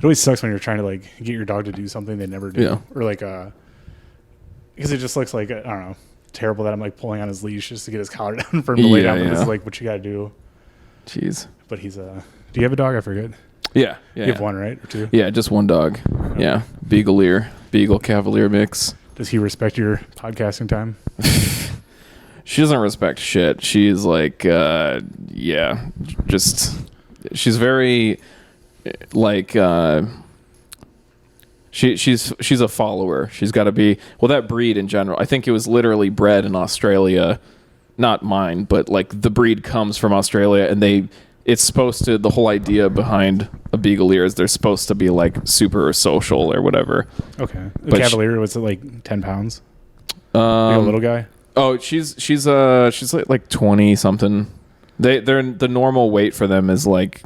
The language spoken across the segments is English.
It always sucks when you're trying to like get your dog to do something they never do, or like because it just looks like I don't know, terrible that I'm like pulling on his leash just to get his collar down for him to lay down. But this is like what you got to do. Jeez. But he's do you have a dog? I forget. Yeah. You have one, right, or two? Yeah, just one dog. Okay. Yeah, Beagle Cavalier mix. Does he respect your podcasting time? She doesn't respect shit. She's like, she's very, like, she's a follower. She's got to be, well, that breed in general, I think it was literally bred in Australia, not mine, but like the breed comes from Australia, and it's supposed to, the whole idea behind a Beagalier is they're supposed to be like super social or whatever. Okay. The Cavalier, was it like 10 pounds? Like a little guy? Oh, she's like 20 something. The normal weight for them is like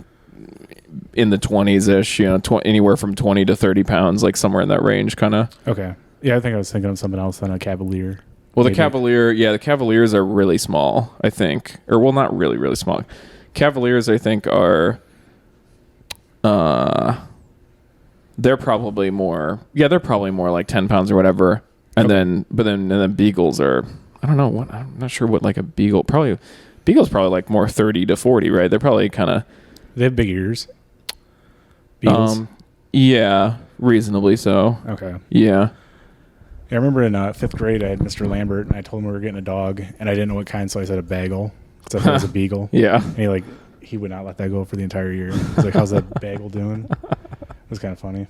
in the 20s ish, anywhere from 20 to 30 pounds, like somewhere in that range, kind of. Okay. Yeah, I think I was thinking of something else than a Cavalier. Well, maybe. The Cavaliers are really small, I think, or well, not really, really small. Cavaliers, I think, are. They're probably more. Yeah, they're probably more like 10 pounds or whatever. And then Beagles are. I don't know what. I'm not sure what like a Beagle. Beagle's probably like more 30 to 40, right? They're probably kind of. They have big ears. Beagles. Yeah, reasonably so. Okay. Yeah. I remember in 5th grade, I had Mr. Lambert, and I told him we were getting a dog, and I didn't know what kind, so I said a bagel. So I thought it was a beagle. Yeah. And he would not let that go for the entire year. He's like, "How's that bagel doing?" It was kind of funny,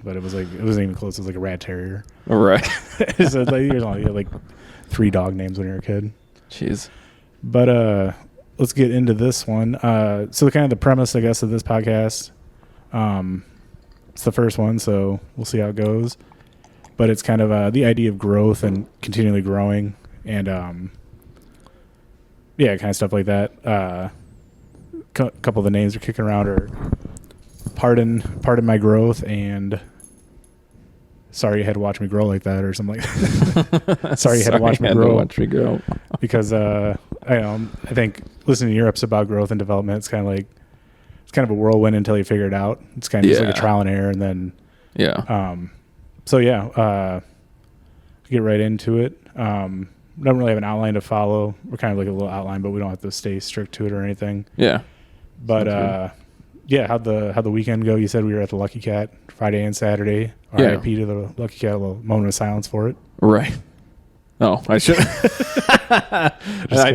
but it wasn't even close. It was like a rat terrier. Right. So you had like 3 dog names when you were a kid. Jeez. But let's get into this one. So kind of the premise, I guess, of this podcast. It's the first one, so we'll see how it goes. But it's kind of the idea of growth and continually growing, and kind of stuff like that. Couple of the names are kicking around are Pardon My Growth and Sorry You Had to Watch Me Grow Like That, or something like that. Sorry You Had to Watch Me Grow. Because I think listening to your episode about growth and development, it's kind of a whirlwind until you figure it out. It's kind of just like a trial and error, and then get right into it. Don't really have an outline to follow. We're kind of like a little outline, but we don't have to stay strict to it or anything. Yeah. But how'd the weekend go? You said we were at the Lucky Cat Friday and Saturday. RIP to the Lucky Cat. A little moment of silence for it. Right. Oh, I should. I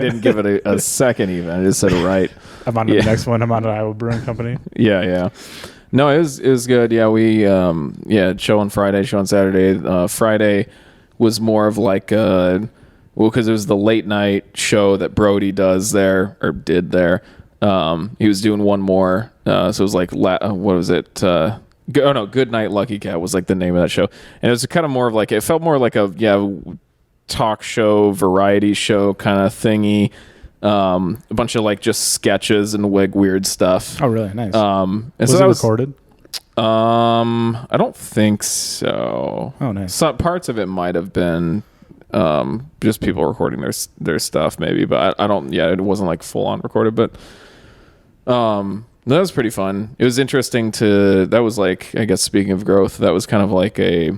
didn't give it a second even. I just said it right. I'm on to the next one. I'm on to Iowa Brewing Company. Yeah. No, it was good. Yeah, we show on Friday, show on Saturday. Friday was more of like because it was the late night show that Brody does there or did there. He was doing one more, so it was like what was it? Good Night Lucky Cat was like the name of that show, and it was kind of more of like, it felt more like a talk show, variety show kind of thingy. A bunch of like just sketches and weird stuff. Oh, really? Nice. And was so it that was recorded? I don't think so. Oh, nice. Some parts of it might have been just people recording their stuff maybe, but I don't. Yeah, it wasn't like full on recorded, but that was pretty fun. It was interesting that was like, I guess, speaking of growth, that was kind of like a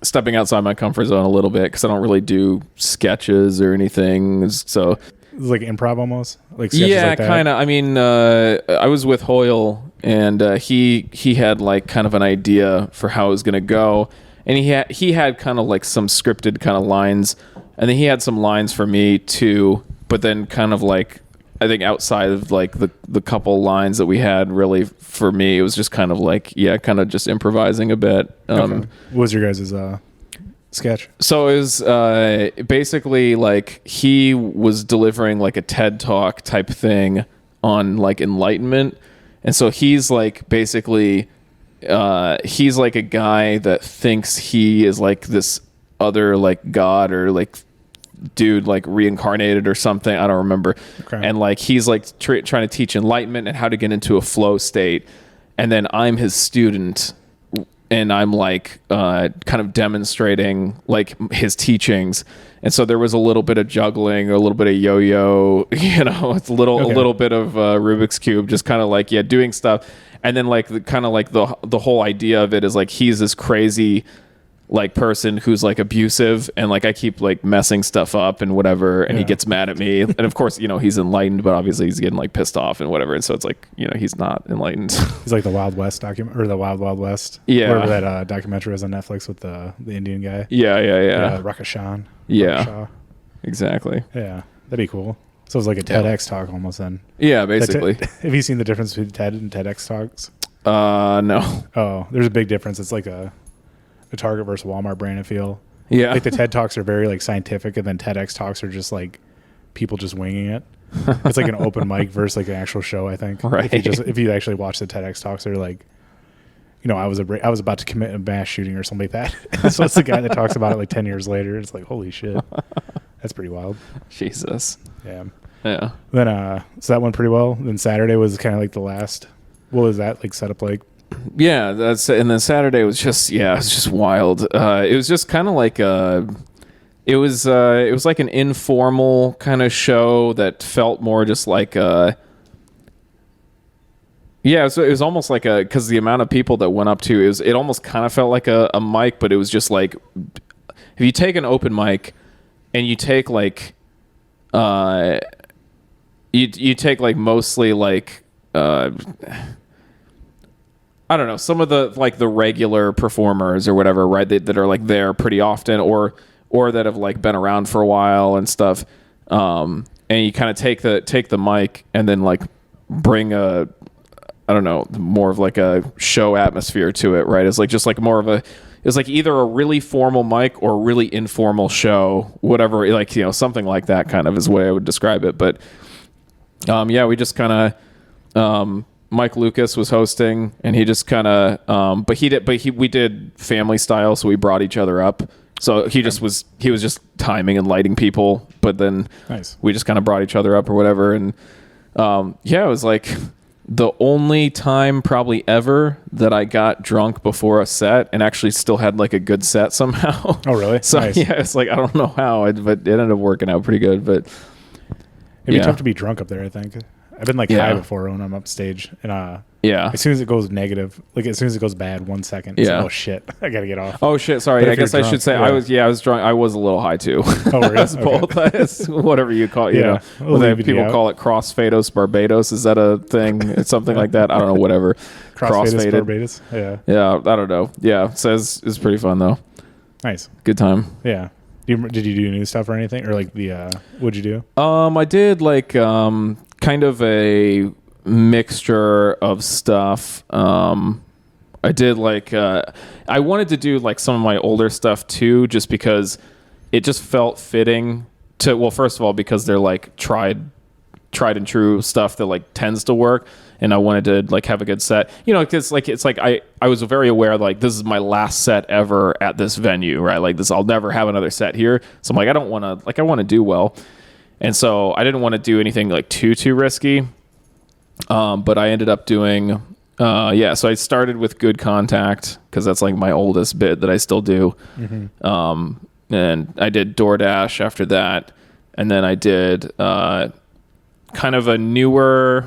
stepping outside my comfort zone a little bit, because I don't really do sketches or anything. So it was like improv almost, like sketches like that. Kind of. I mean, I was with Hoyle, and he had like kind of an idea for how it was gonna go, and he had kind of like some scripted kind of lines, and then he had some lines for me too. But then kind of like, I think outside of like the couple lines that we had, really for me, it was just kind of like, kind of just improvising a bit. Okay. What was your guys' sketch? So it was basically like he was delivering like a TED Talk type thing on like enlightenment. And so he's like basically he's like a guy that thinks he is like this other like god or like dude like reincarnated or something. I don't remember. Okay. And like he's like trying to teach enlightenment and how to get into a flow state. And then I'm his student, and I'm like kind of demonstrating like his teachings. And so there was a little bit of juggling, a little bit of yo-yo, it's a little bit of Rubik's Cube, just kind of like doing stuff. And then like the kind of like the whole idea of it is like he's this crazy like person who's like abusive, and like I keep like messing stuff up and whatever, and he gets mad at me, and of course, you know, he's enlightened, but obviously he's getting like pissed off and whatever, and so it's like, you know, he's not enlightened. He's like the Wild West document, or the Wild Wild West, whatever that documentary was on Netflix with the Indian guy. Rakashan. Yeah, exactly. Yeah, that'd be cool. So it's like a TEDx talk almost then. Yeah, basically. Have you seen the difference between TED and TEDx talks? No. Oh, there's a big difference. It's like a Target versus Walmart brand and feel. Yeah. Like the TED Talks are very like scientific, and then TEDx Talks are just like people just winging it. It's like an open mic versus like an actual show, I think. Right. If you actually watch the TEDx Talks, they're like, you know, I was about to commit a mass shooting or something like that. So it's the guy that talks about it like 10 years later. It's like, holy shit. That's pretty wild. Jesus. Yeah. Yeah. Then so that went pretty well. Then Saturday was kind of like the last. What was that like set up like? Yeah, and then Saturday was just it was just wild. It was just kind of like it was like an informal kind of show that felt more just like it was almost like because the amount of people that went up to it almost kind of felt like a mic, but it was just like if you take an open mic and you take like you take like mostly like I don't know, some of the like the regular performers or whatever, right? That are like there pretty often, or that have like been around for a while and stuff. And you kind of take the mic and then like bring I don't know, more of like a show atmosphere to it, right? It's like just like more of it's like either a really formal mic or a really informal show, whatever, like, you know, something like that kind of is the way I would describe it. But we just kind of Mike Lucas was hosting, and he just kind of we did family style, so we brought each other up. So he was just timing and lighting people, but then we just kind of brought each other up or whatever. And it was like the only time probably ever that I got drunk before a set and actually still had like a good set somehow. Oh, really? So it's like, I don't know how, but it ended up working out pretty good. But it'd be tough to be drunk up there, I think. I've been like high before when I'm upstage, and as soon as it goes negative, like as soon as it goes bad, 1 second, it's like, oh shit, I gotta get off. Oh shit, sorry. I guess I should say I was drunk. I was a little high too. Oh, really? It's both. It's whatever you call it. You know, people call it Crossfados Barbados. Is that a thing? It's something like that. I don't know. Whatever. Crossfados Barbados. Yeah. Yeah. I don't know. Yeah. It says it's pretty fun though. Nice. Good time. Yeah. Did you do new stuff or anything, or like what'd you do? I did like kind of a mixture of stuff. I did like I wanted to do like some of my older stuff too, just because it just felt fitting to, well, first of all, because they're like tried and true stuff that like tends to work, and I wanted to like have a good set, you know, because like it's like I was very aware like this is my last set ever at this venue, right? Like this, I'll never have another set here, so I'm like, I want to do well, and so I didn't want to do anything like too risky. But I ended up doing so I started with Good Contact because that's like my oldest bit that I still do. Mm-hmm. And I did DoorDash after that, and then I did kind of a newer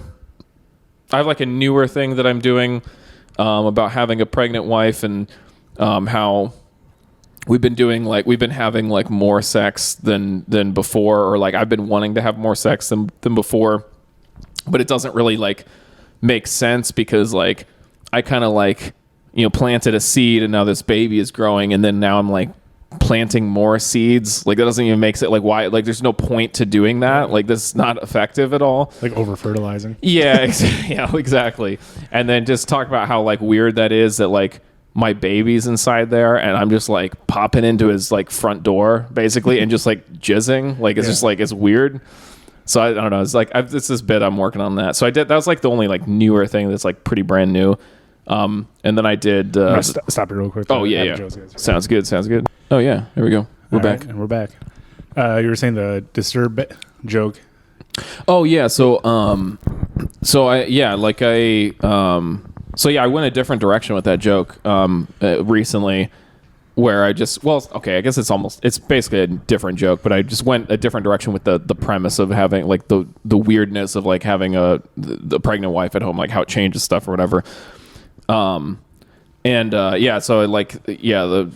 thing that I'm doing about having a pregnant wife, and how we've been having like more sex than before, or like I've been wanting to have more sex than before, but it doesn't really like make sense because like I kind of like, you know, planted a seed and now this baby is growing, and then now I'm like planting more seeds. Like that doesn't even make sense. Like why? Like there's no point to doing that. Like this is not effective at all. Like over fertilizing. Yeah, exactly. And then just talk about how like weird that is that like my baby's inside there and I'm just like popping into his like front door basically and just like jizzing. Like it's just like, it's weird. So I don't know. It's like it's this bit I'm working on that. So that was like the only like newer thing that's like pretty brand new. And then I did. Stop it real quick. Oh yeah. Sounds good. Oh yeah. There we go. We're back. Right, and we're back. You were saying the disturb joke. Oh yeah. So I went a different direction with that joke recently. where I just I guess it's basically a different joke, but I just went a different direction with the premise of having like the weirdness of like having the pregnant wife at home, like how it changes stuff or whatever. So like the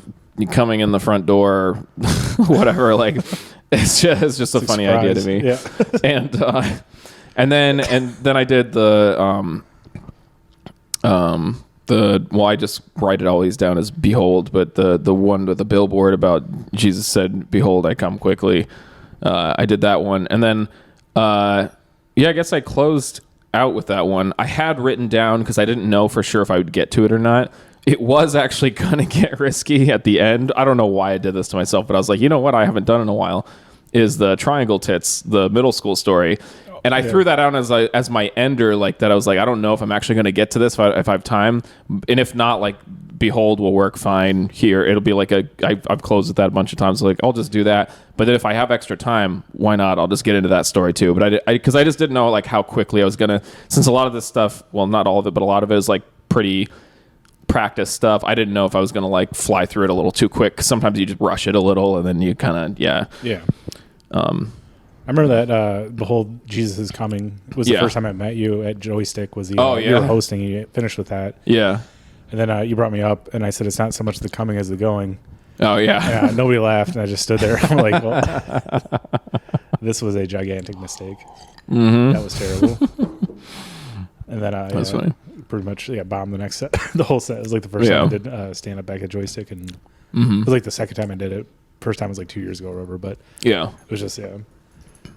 coming in the front door, whatever, like it's just a funny idea to me. Yeah. and then I did I just write it all these down as behold, but the one with the billboard about Jesus said, "Behold, I come quickly." I did that one, and then I guess I closed out with that one. I had written down because I didn't know for sure if I would get to it or not. It was actually gonna get risky at the end. I don't know why I did this to myself, but I was like, you know what? I haven't done in a while. Is the Triangle Tits, the middle school story. And I threw that out as my ender, like that. I was like, I don't know if I'm actually going to get to this if I have time, and if not, like Behold will work fine here. It'll be like I've closed with that a bunch of times. So like I'll just do that. But then if I have extra time, why not? I'll just get into that story too. But because I just didn't know like how quickly I was gonna. Since a lot of this stuff, well, not all of it, but a lot of it is like pretty practice stuff. I didn't know if I was gonna like fly through it a little too quick. Sometimes you just rush it a little, and then you kind of yeah. I remember that Behold, Jesus is Coming was the first time I met you at Joystick. Was you were hosting, you finished with that. Yeah. And then you brought me up, and I said, it's not so much the coming as the going. Oh, yeah. Nobody laughed, and I just stood there. I'm like, well, this was a gigantic mistake. Mm-hmm. That was terrible. And then I pretty much bombed the next set. The whole set. It was like the first time I did stand-up back at Joystick, and it was like the second time I did it. First time was like 2 years ago or whatever, but it was just,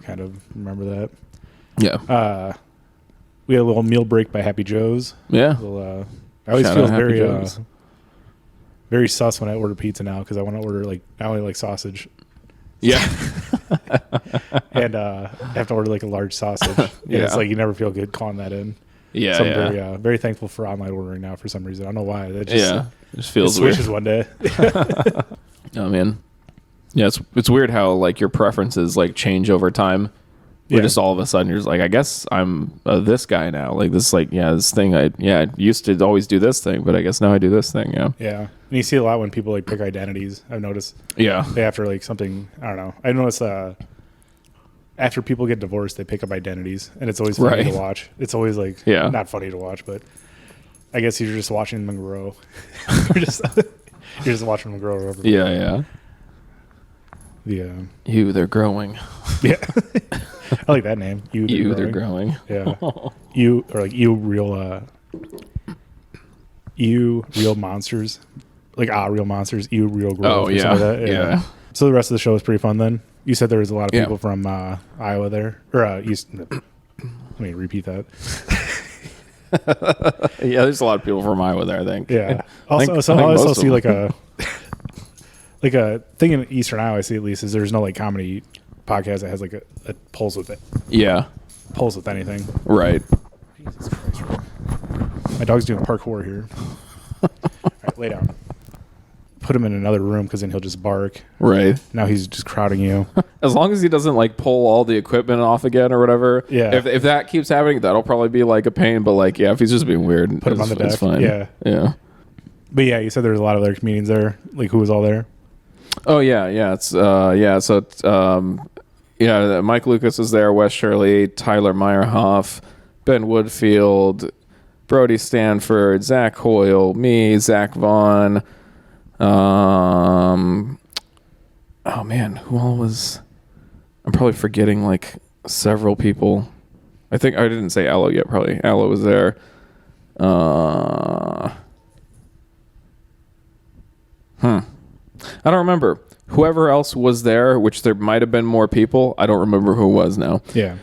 kind of remember that. Yeah. We had a little meal break by Happy Joe's. Yeah. I always feel very sus when I order pizza now because I want to order I only like sausage. Yeah. And I have to order like a large sausage. It's like you never feel good calling that in. Yeah. So I'm very, very thankful for online ordering now for some reason. I don't know why. That just, it just feels weird. Switches one day. Oh man. Yeah, it's weird how like your preferences like change over time. Where just all of a sudden you're just like, I guess I'm this guy now. Like this, this thing. I used to always do this thing, but I guess now I do this thing. Yeah. Yeah, and you see a lot when people like pick identities. I've noticed. Yeah. They after like something. I don't know. I noticed after people get divorced, they pick up identities, and it's always funny to watch. It's always like not funny to watch, but I guess you're just watching them grow. you're just watching them grow. Yeah. They're growing. Yeah. I like that name. They're growing. Yeah. Real monsters. Like real monsters. Real growth. Oh yeah. Like that. Yeah. So the rest of the show was pretty fun then. You said there was a lot of people from Iowa there. Or East. Let me repeat that. Yeah, there's a lot of people from Iowa there, I think. Yeah. I also see like a thing in Eastern Iowa, I see at least, is there's no like comedy podcast that has like a pulls with it. Yeah. Pulls with anything. Right. Jesus Christ. My dog's doing parkour here. All right, lay down. Put him in another room because then he'll just bark. Right. Now he's just crowding you. As long as he doesn't like pull all the equipment off again or whatever. Yeah. If that keeps happening, that'll probably be like a pain. But like, if he's just being weird, put him on the deck. It's fine. Yeah. Yeah. But yeah, you said there was a lot of other comedians there. Like, who was all there? Oh yeah. It's So it's, Mike Lucas was there. Wes Shirley, Tyler Meyerhoff, Ben Woodfield, Brody Stanford, Zach Hoyle, me, Zach Vaughn. Oh man, who all was? I'm probably forgetting like several people. I think I didn't say Aloe yet. Probably Aloe was there. I don't remember. Whoever else was there, which there might have been more people. I don't remember who it was now. Yeah.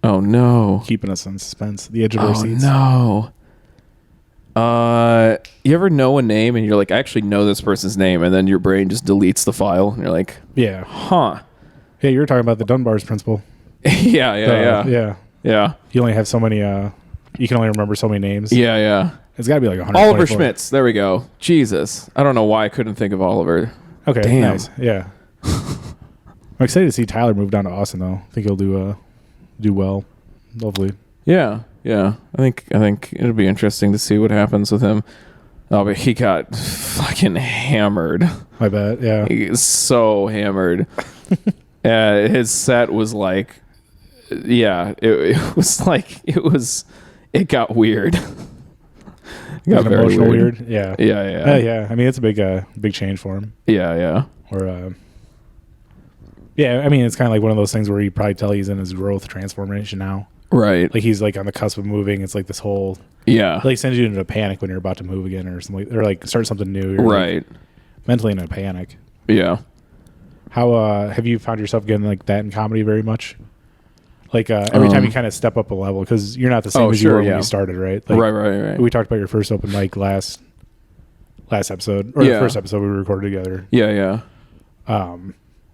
Oh no! Keeping us on suspense. The edge of our seats. Oh no! You ever know a name and you're like, I actually know this person's name, and then your brain just deletes the file, and you're like, yeah, huh? Hey, you were talking about the Dunbar's principle. Yeah. You only have so many. You can only remember so many names. Yeah. It's got to be like 100. Oliver Schmitz. There we go. Jesus, I don't know why I couldn't think of Oliver. Okay, damn. Nice. Yeah. I'm excited to see Tyler move down to Austin though. I think he'll do well, hopefully. Yeah. Yeah. I think it'll be interesting to see what happens with him. Oh, but he got fucking hammered. I bet. Yeah. He is so hammered. His set was like, yeah, it was like, it got weird. It got very emotional weird. Yeah. Yeah. Yeah. I mean, it's a big change for him. Yeah. Or, yeah, I mean, it's kind of like one of those things where you probably tell he's in his growth transformation now. Right. Like he's like on the cusp of moving. It's like this whole, like sends you into a panic when you're about to move again or something, or like start something new. You're right. Like mentally in a panic. Yeah. How have you found yourself getting like that in comedy very much? Like every time you kind of step up a level, because you're not the same as you were when you started, right? Like, right. We talked about your first open mic last episode, or the first episode we recorded together. Yeah.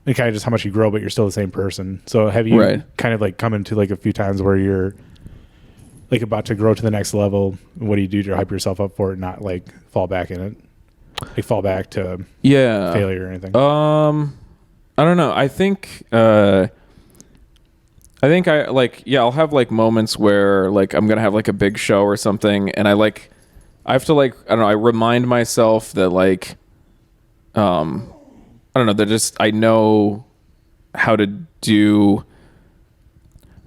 And kind of just how much you grow, but you're still the same person. So have you kind of like come into like a few times where you're like about to grow to the next level? What do you do to hype yourself up for it, not like fall back in it, like fall back to failure or anything? I don't know. I think I I'll have like moments where like I'm gonna have like a big show or something, and I have to like, I don't know, I remind myself that like I don't know, I know how to do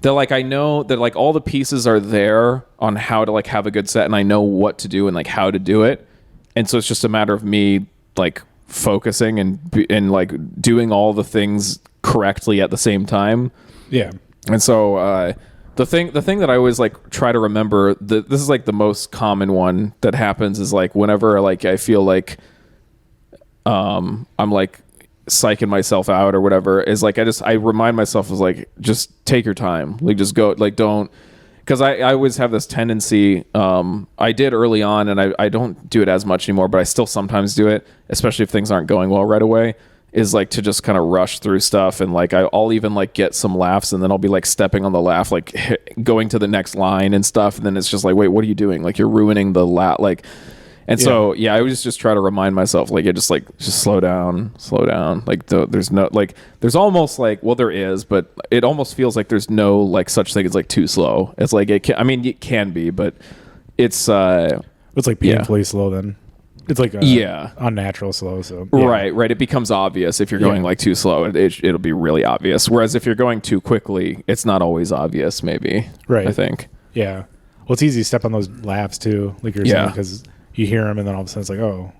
that. Like, I know that like all the pieces are there on how to like have a good set, and I know what to do and like how to do it. And so it's just a matter of me like focusing and like doing all the things correctly at the same time. Yeah. And so the thing that I always like try to remember, this is like the most common one that happens, is like whenever like I feel like I'm like psyching myself out or whatever, is like I remind myself, is like, just take your time, like just go, like don't, because I always have this tendency, I did early on, and I don't do it as much anymore, but I still sometimes do it, especially if things aren't going well right away, is like to just kind of rush through stuff, and like I'll even like get some laughs, and then I'll be like stepping on the laugh, like going to the next line and stuff, and then it's just like, wait, what are you doing? Like, you're ruining the laugh, like. And so, I always just try to remind myself, like, just slow down. Like, there's no, like, there's almost like, well, there is, but it almost feels like there's no, like, such thing as, like, too slow. It's like, it can be, but it's like painfully slow then. It's like unnatural slow. So right. It becomes obvious if you're going like too slow. It'll be really obvious. Whereas if you're going too quickly, it's not always obvious. Maybe. Right. I think. Yeah. Well, it's easy to step on those laughs too, like you're saying, because you hear them and then all of a sudden it's like, oh,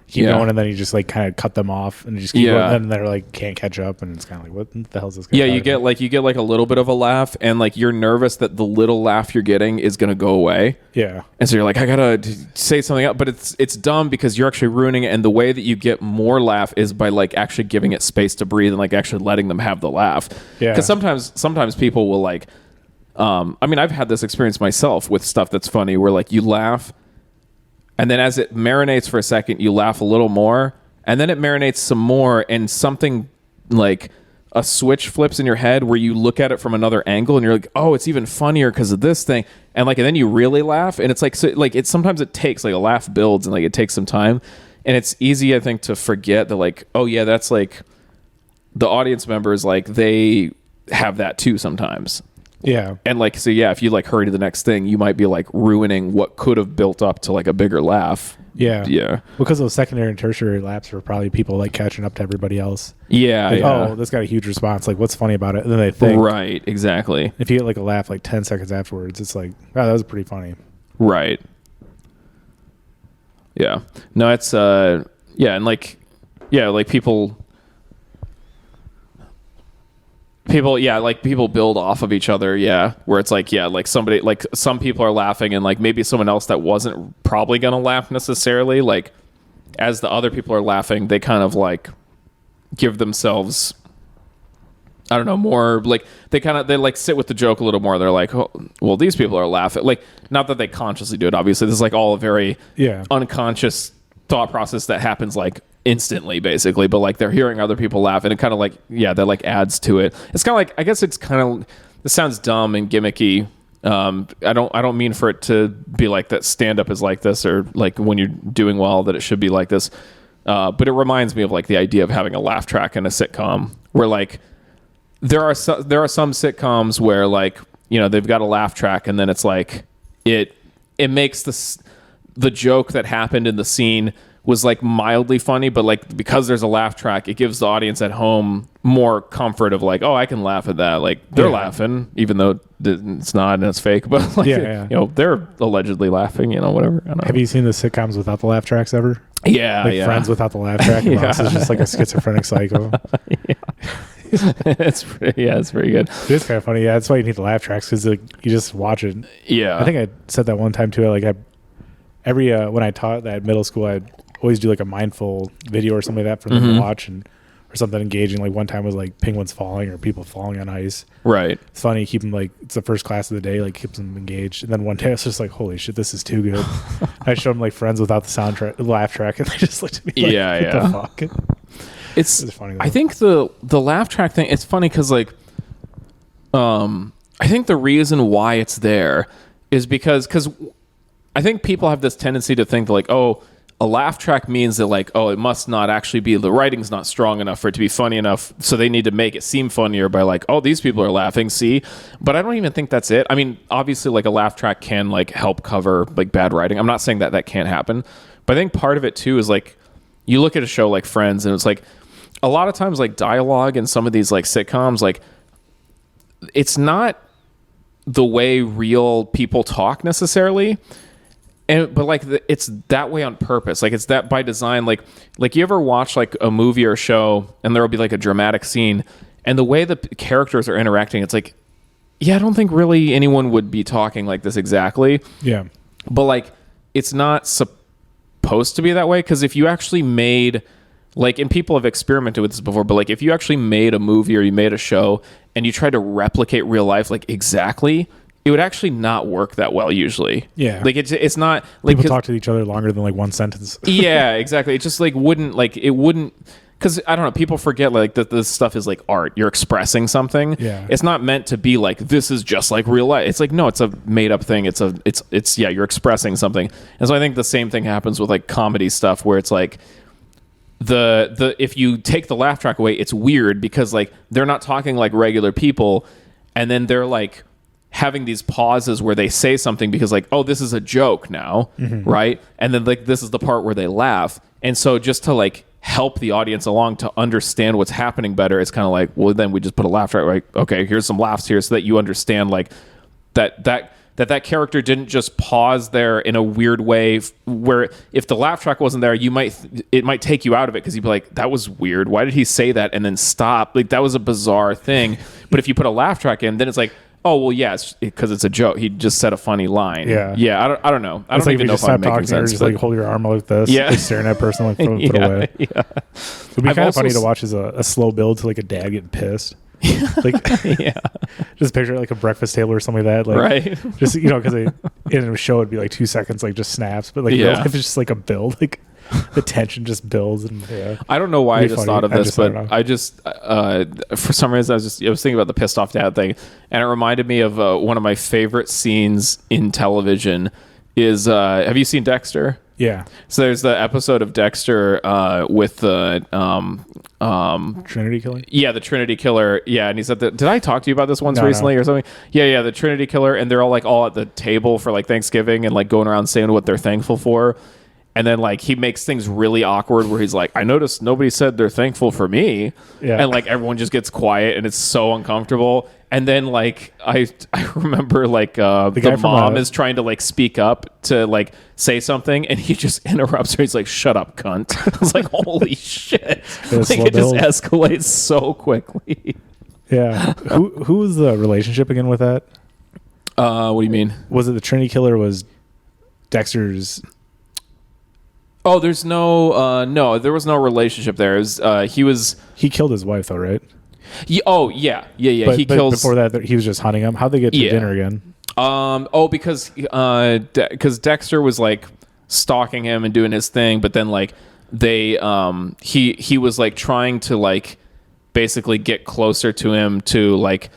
keep going, and then you just like kind of cut them off and just keep going, and then they're like can't catch up, and it's kind of like, what the hell is this guy? Yeah, you get like a little bit of a laugh, and like you're nervous that the little laugh you're getting is gonna go away. Yeah, and so you're like, I gotta say something else, but it's dumb because you're actually ruining it. And the way that you get more laugh is by like actually giving it space to breathe and like actually letting them have the laugh. Yeah, because sometimes people will like, I mean, I've had this experience myself with stuff that's funny where like you laugh, and then as it marinates for a second, you laugh a little more, and then it marinates some more, and something like a switch flips in your head where you look at it from another angle, and you're like, oh, it's even funnier because of this thing, and then you really laugh, and it's like, so like it sometimes it takes like a laugh builds, and like it takes some time, and it's easy, I think, to forget that like, oh yeah, that's like the audience members, like they have that too sometimes. Yeah. And like, so yeah, if you like hurry to the next thing, you might be like ruining what could have built up to like a bigger laugh. Yeah. Yeah. Because those secondary and tertiary laughs are probably people like catching up to everybody else. Yeah. Like, oh, this got a huge response. Like, what's funny about it? And then they think. Right. Exactly. If you get like a laugh like 10 seconds afterwards, it's like, oh, that was pretty funny. Right. Yeah. No, it's, yeah. And like, yeah, like people build off of each other, where it's like, like somebody, like some people are laughing, and like maybe someone else that wasn't probably gonna laugh necessarily, like as the other people are laughing, they kind of like give themselves, I don't know, more like they like sit with the joke a little more. They're like, oh, well, these people are laughing, like, not that they consciously do it, obviously this is like all a very unconscious thought process that happens like instantly, basically, but like they're hearing other people laugh, and it kind of like, that like adds to it. It's kind of like, I guess it's kind of, this sounds dumb and gimmicky. I don't mean for it to be like that stand up is like this, or like when you're doing well that it should be like this, but it reminds me of like the idea of having a laugh track in a sitcom, where like there are some sitcoms where like, they've got a laugh track, and then it's like it makes the joke that happened in the scene was like mildly funny, but like because there's a laugh track, it gives the audience at home more comfort of like, oh, I can laugh at that. Like they're laughing, even though it's not and it's fake, but like, you know, they're allegedly laughing, you know, whatever. I don't know. Have you seen the sitcoms without the laugh tracks ever? Yeah, like Friends without the laugh track. Mouse is just like a schizophrenic psycho. it's very good. It's kind of funny. Yeah, that's why you need the laugh tracks, because like, you just watch it. Yeah, I think I said that one time too. Like every when I taught that at middle school, I'd always do like a mindful video or something like that for them to watch, or something engaging. Like one time was like penguins falling or people falling on ice. Right. It's funny. Keep them like, it's the first class of the day, like keeps them engaged. And then one day I was just like, holy shit, this is too good. I showed them like Friends without the soundtrack, laugh track, and they just looked at me like, what the fuck? It's funny. I think the laugh track thing, it's funny because like, I think the reason why it's there is because I think people have this tendency to think that like, oh, a laugh track means that like, oh, it must not actually be, the writing's not strong enough for it to be funny enough, so they need to make it seem funnier by like, oh, these people are laughing, see? But I don't even think that's it. I mean, obviously like a laugh track can like help cover like bad writing. I'm not saying that can't happen, but I think part of it too is like, you look at a show like Friends and it's like, a lot of times like dialogue in some of these like sitcoms, like it's not the way real people talk necessarily. But like it's that way on purpose. Like it's that by design. Like you ever watch like a movie or show and there will be like a dramatic scene, and the way the characters are interacting, it's like, yeah, I don't think really anyone would be talking like this exactly. Yeah. But like it's not supposed to be that way, because if you actually made like, and people have experimented with this before, but like if you actually made a movie or you made a show and you tried to replicate real life like exactly, it would actually not work that well usually. Yeah. Like it's not like people talk to each other longer than like one sentence. Yeah, exactly. It just like wouldn't, because I don't know, people forget like that this stuff is like art. You're expressing something. Yeah. It's not meant to be like, this is just like real life. It's like, no, it's a made up thing. It's you're expressing something. And so I think the same thing happens with like comedy stuff, where it's like the if you take the laugh track away, it's weird because like they're not talking like regular people, and then they're like having these pauses where they say something because like, oh, this is a joke now, right? And then like this is the part where they laugh. And so just to like help the audience along to understand what's happening better, it's kind of like, well, then we just put a laugh track, right? Okay, here's some laughs here so that you understand like that character didn't just pause there in a weird way, where if the laugh track wasn't there, it might take you out of it, because you'd be like, that was weird. Why did he say that and then stop? Like that was a bizarre thing. But if you put a laugh track in, then it's like, oh, well, yeah, because it's a joke. He just said a funny line. Yeah. I don't know. I don't even know if I'm making sense. Just like hold your arm like this. Yeah. Like staring at a person like put away. Yeah. It would be kind of funny to watch as a slow build to like a dad getting pissed. Like, just picture like a breakfast table or something like that. Like, right. Just, you know, because in a show it'd be like 2 seconds, like just snaps. But like real life, it's just like a build. Like the tension just builds. And I don't know why I just thought of this, but I just for some reason I was thinking about the pissed off dad thing, and it reminded me of one of my favorite scenes in television. Is have you seen Dexter? Yeah. So there's the episode of Dexter with the Trinity Killer. Yeah, the Trinity Killer. Yeah, and he said that. Did I talk to you about this once recently or something? Yeah, the Trinity Killer, and they're all at the table for like Thanksgiving and like going around saying what they're thankful for. And then like he makes things really awkward where he's like, I noticed nobody said they're thankful for me. Yeah. And like everyone just gets quiet and it's so uncomfortable. And then like I remember like the mom is trying to like speak up to like say something, and he just interrupts her. He's like, shut up, cunt. I was like, holy shit. Like it just escalates so quickly. Yeah. Who was the relationship again with that? What do you mean? Was it the Trinity Killer was Dexter's? Oh, there's no there was no relationship there. It was, he killed his wife though, right? Yeah, yeah. But he kills before that. He was just hunting him. How'd they get to dinner again? Because Dexter was like stalking him and doing his thing, but then like they he was like trying to like basically get closer to him to like,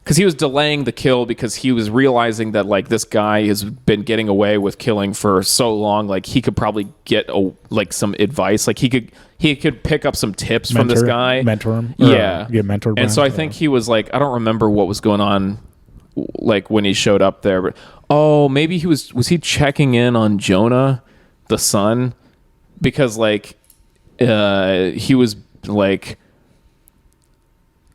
because he was delaying the kill because he was realizing that like this guy has been getting away with killing for so long, like he could probably get like some advice, like he could pick up some tips from this guy, mentor him, get mentored. And so I think he was like, I don't remember what was going on like when he showed up there, but Oh, maybe was he checking in on Jonah, the son, because like he was like,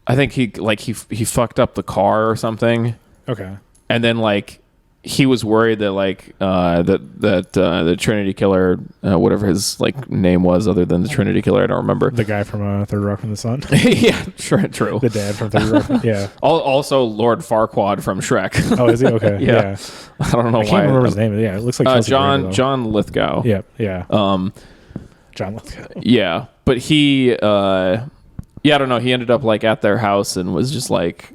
I think he fucked up the car or something. Okay. And then like he was worried that like the Trinity Killer, whatever his like name was other than the Trinity Killer, I don't remember. The guy from Third Rock from the Sun. Yeah, true. The dad from Third Rock. Yeah. Also Lord Farquaad from Shrek. Oh, is he? Okay. Yeah. I don't know why. I can't remember his name. Yeah, it looks like John Lithgow. Yeah. John Lithgow. Yeah, but he I don't know. He ended up like at their house and was just like,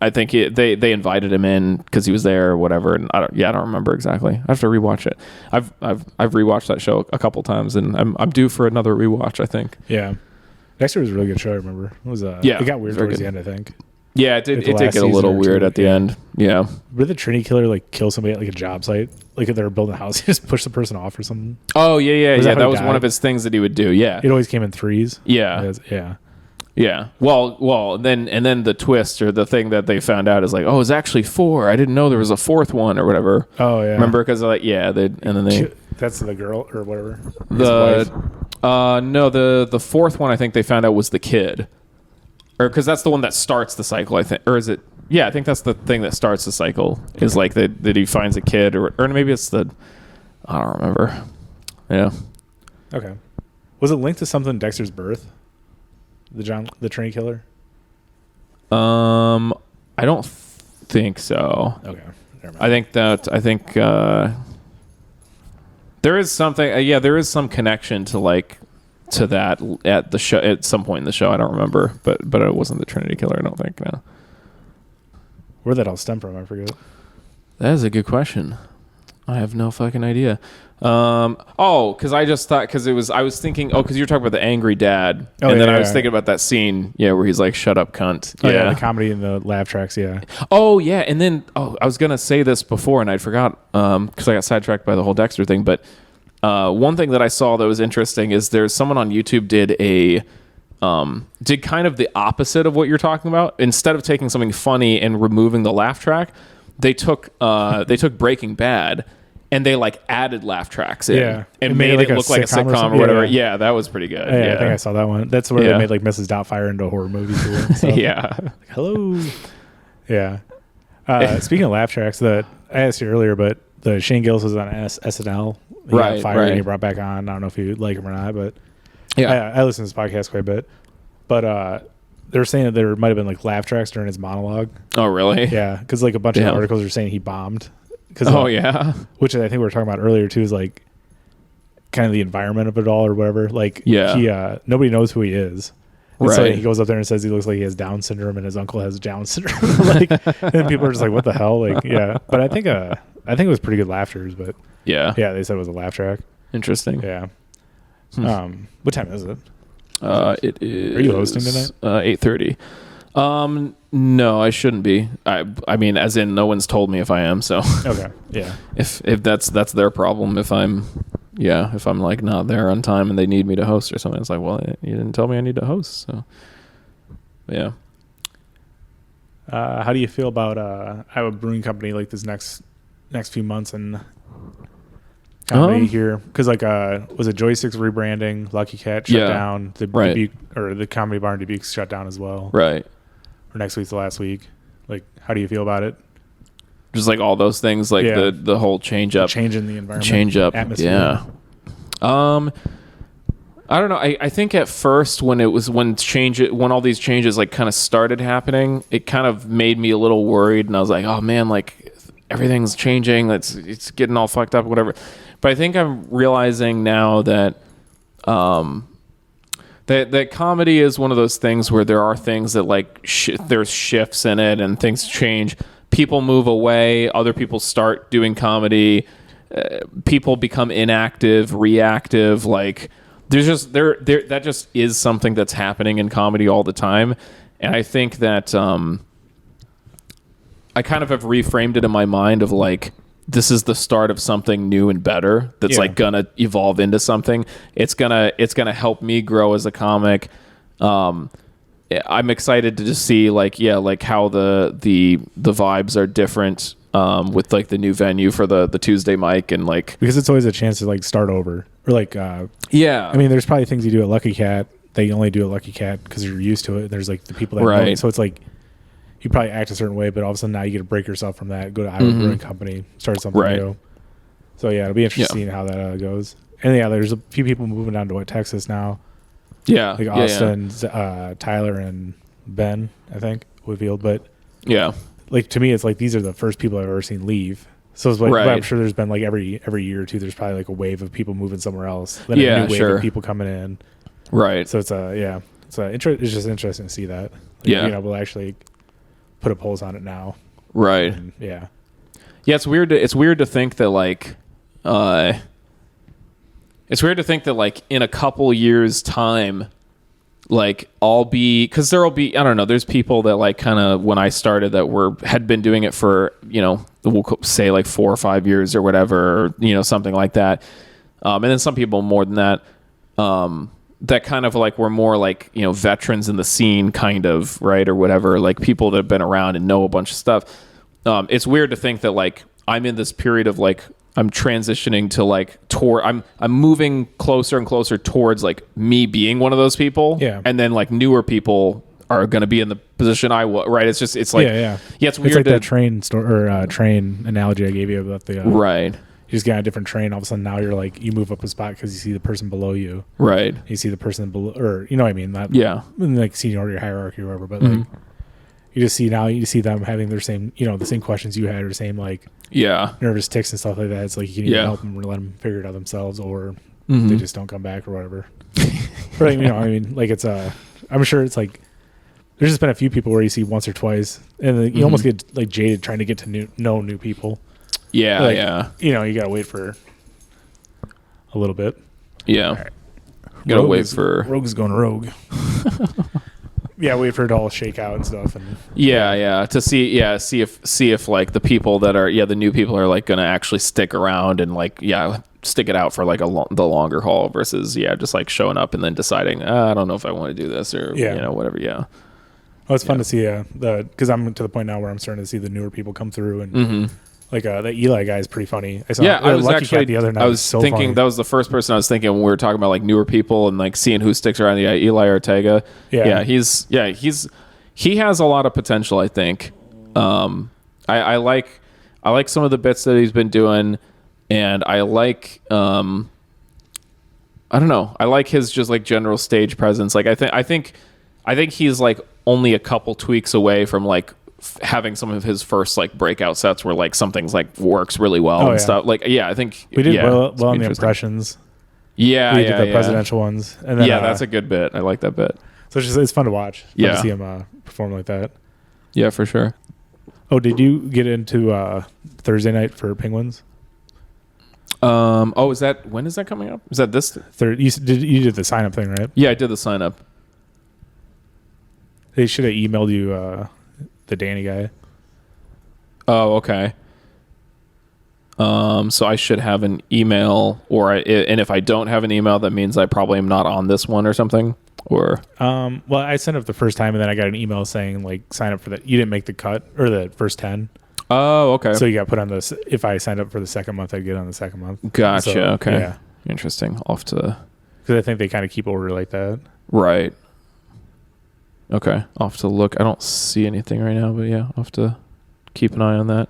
I think they invited him in because he was there or whatever. And I don't remember exactly. I have to rewatch it. I've rewatched that show a couple times, and I'm due for another rewatch, I think. Yeah, Dexter was a really good show. I remember it was it got weird towards the end, I think. Yeah, it did get a little weird at the end. Yeah. Did the Trinity Killer like kill somebody at like a job site? Like if they were building a house, he just pushed the person off or something? Oh, yeah. That was one of his things that he would do. Yeah. It always came in threes. Yeah. Yeah. Well, then the twist or the thing that they found out is like, oh, it's actually 4. I didn't know there was a 4th one or whatever. Oh, yeah. Remember? Because like, that's the girl or whatever. No, the 4th one I think they found out was the kid. Or because that's the one that starts the cycle, I think. Or is it? Yeah, I think that's the thing that starts the cycle. Is like that he finds a kid, or maybe it's I don't remember. Yeah. Okay. Was it linked to something Dexter's birth? The Trinity Killer? I don't think so. Okay. I think there is something. There is some connection to like. To that at the show at some point in the show. I don't remember, but it wasn't the Trinity Killer, I don't think. No. Where'd that all stem from? I forget. That is a good question. I have no fucking idea. Because I just thought I was thinking because you're talking about the angry dad, and then I was thinking about that scene, where he's like, "Shut up, cunt." The comedy in the laugh tracks, yeah. Oh yeah, and then I was gonna say this before and I forgot because I got sidetracked by the whole Dexter thing, but. One thing that I saw that was interesting is there's someone on YouTube did kind of the opposite of what you're talking about. Instead of taking something funny and removing the laugh track, they took Breaking Bad and they like added laugh tracks in and made it look like a sitcom or whatever. Yeah, that was pretty good. Yeah, I think I saw that one. That's where they made like Mrs. Doubtfire into a horror movie too. So. Yeah. Hello. Yeah. Speaking of laugh tracks, that I asked you earlier, but the Shane Gillis was on SNL. He got fired and he brought back on. I don't know if you like him or not, but I listen to his podcast quite a bit. But they're saying that there might have been like laugh tracks during his monologue. Oh, really? Yeah, because like a bunch of articles are saying he bombed. Which I think we were talking about earlier too, is like kind of the environment of it all or whatever. Like he nobody knows who he is. And so he goes up there and says he looks like he has Down syndrome and his uncle has Down syndrome. And people are just like, what the hell? Like, yeah. But I think it was pretty good laughters, but yeah, they said it was a laugh track. Interesting. Yeah. What time is it? It is. Are you hosting tonight? 8:30. No, I shouldn't be. I mean, as in, no one's told me if I am. So okay, yeah. If that's their problem. If I'm like not there on time and they need me to host or something, it's like, well, you didn't tell me I need to host. So yeah. How do you feel about I have a brewing company like this next few months and comedy here because like was it Joysticks rebranding, Lucky Cat shut down, the Dubuque, or the Comedy Bar in Dubuque shut down as well, right? Or next week's the last week. Like, how do you feel about it? Just like all those things, like the whole change up, changing the environment, atmosphere. Yeah. I don't know. I think at first when all these changes like kind of started happening, it kind of made me a little worried, and I was like, oh man, like everything's changing. It's getting all fucked up, whatever. But I think I'm realizing now that that comedy is one of those things where there are things that like there's shifts in it and things change. People move away. Other people start doing comedy. People become inactive, reactive. Like there's just that just is something that's happening in comedy all the time. And I think that I kind of have reframed it in my mind of like, this is the start of something new and better that's like gonna evolve into something. It's gonna help me grow as a comic. I'm excited to just see like how the vibes are different with like the new venue for the Tuesday mic, and like because it's always a chance to like start over or like I mean, there's probably things you do at Lucky Cat that you only do at Lucky Cat because you're used to it. There's like the people that know it. So it's like you probably act a certain way, but all of a sudden now you get to break yourself from that, go to Iowa Brewing Company, start something new. So yeah, it'll be interesting how that goes. And yeah, there's a few people moving down to Texas now. Yeah, like Austin, Tyler, and Ben, I think Woodfield. But like to me, it's like these are the first people I've ever seen leave. So it's like, but I'm sure there's been like every year or two, there's probably like a wave of people moving somewhere else. Then a new wave of people coming in. Right. So it's it's just interesting to see that. Like, being able to actually put a pulse on it now. Right. And, yeah. It's weird to think that like. It's weird to think that like in a couple years time, like because there'll be, I don't know, there's people that like kind of when I started that had been doing it for, we'll say like 4 or 5 years or whatever, or, something like that. And then some people more than that, that kind of like were more like, veterans in the scene kind of, right. Or whatever, like people that have been around and know a bunch of stuff. It's weird to think that like I'm in this period of like, I'm transitioning to like I'm moving closer and closer towards like me being one of those people. Yeah. And then like newer people are going to be in the position I was, right? It's just, it's like, it's weird. It's like that train analogy I gave you about the, right. You just get on a different train. All of a sudden now you're like, you move up a spot because you see the person below you. Right. You see the person below, or you know what I mean? Not, like seniority or hierarchy or whatever, but like, you see them having their same, the same questions you had or the same like, nervous tics and stuff like that. It's like you can either help them or let them figure it out themselves, or they just don't come back or whatever. But I mean, like it's I'm sure it's like there's just been a few people where you see once or twice, and then you almost get like jaded trying to get to know new people. Yeah, like, you gotta wait for a little bit. Yeah, right. Gotta wait for Rogue's going rogue. Yeah, wait for it to all shake out and stuff, and to see if like the people that are the new people are like gonna actually stick around and like stick it out for like the longer haul versus just like showing up and then deciding I don't know if I want to do this or whatever. Well, it's fun to see because I'm to the point now where I'm starting to see the newer people come through and. Like the Eli guy is pretty funny. I saw I was Lucky actually Cat the other night. I was thinking funny. That was the first person I was thinking when we were talking about like newer people and like seeing who sticks around. Yeah, Eli Ortega. He has a lot of potential. I think. I like some of the bits that he's been doing, and I like I don't know. I like his just like general stage presence. Like I think he's like only a couple tweaks away from like having some of his first like breakout sets where like something's like works really well and stuff. Like I think we did well on the impressions. We did the presidential ones, and then, that's a good bit. I like that bit. So it's fun to watch. Fun to see him perform like that. Yeah, for sure. Oh, did you get into Thursday night for Penguins? Is that when is that coming up? Is that this third? You did the sign up thing, right? Yeah, I did the sign up. They should have emailed you. The Danny guy. Oh, okay. So I should have an email, and if I don't have an email, that means I probably am not on this one or something. Or well, I signed up the first time, and then I got an email saying like sign up for that. You didn't make the cut or the first 10. Oh, okay. So you got put on this. If I signed up for the second month, I'd get on the second month. Gotcha. So, okay. Yeah. Interesting. Off to because I think they kind of keep order like that. Right. Okay, I'll have to look. I don't see anything right now, but I'll have to keep an eye on that.